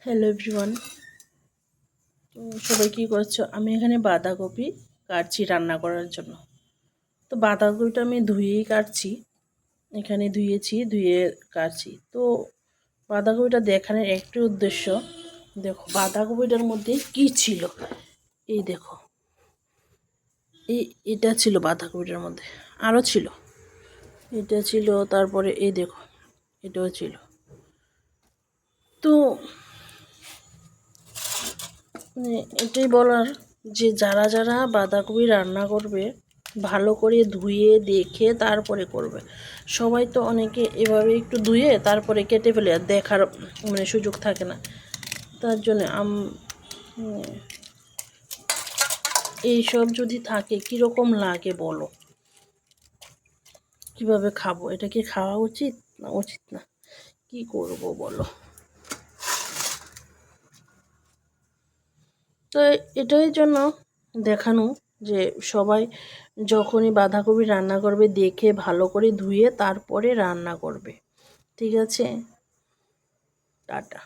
Hello everyone. তো সবাই কী করছো? আমি এখানে বাঁধাকপি কাটছি রান্না করার জন্য। তো বাঁধাকপিটা আমি ধুয়েই কাটছি, এখানে ধুয়ে কাটছি। তো বাঁধাকপিটা দেখানোর একটি উদ্দেশ্য, দেখো বাঁধাকপিটার মধ্যে কি ছিল। এই দেখো, এটা ছিল বাঁধাকপিটার মধ্যে, আরও ছিল, এটা ছিল, তারপরে এই দেখো এটাও ছিল। তো এটাই বলার যে যারা যারা বাঁধাকপি রান্না করবে ভালো করে ধুয়ে দেখে তারপরে করবে। সবাই তো অনেকে এভাবে একটু ধুয়ে তারপরে কেটে ফেলে, আর দেখার সুযোগ থাকে না। তার জন্য এইসব যদি থাকে কীরকম লাগে বলো, কিভাবে খাবো? এটা কি খাওয়া উচিত না উচিত না? কি করব বলো? তো এটাই জন্য দেখানো যে সবাই যখনই বাঁধাকপি রান্না করবে দেখে ভালো করে ধুয়ে তারপরে রান্না করবে। ঠিক আছে, টাটা।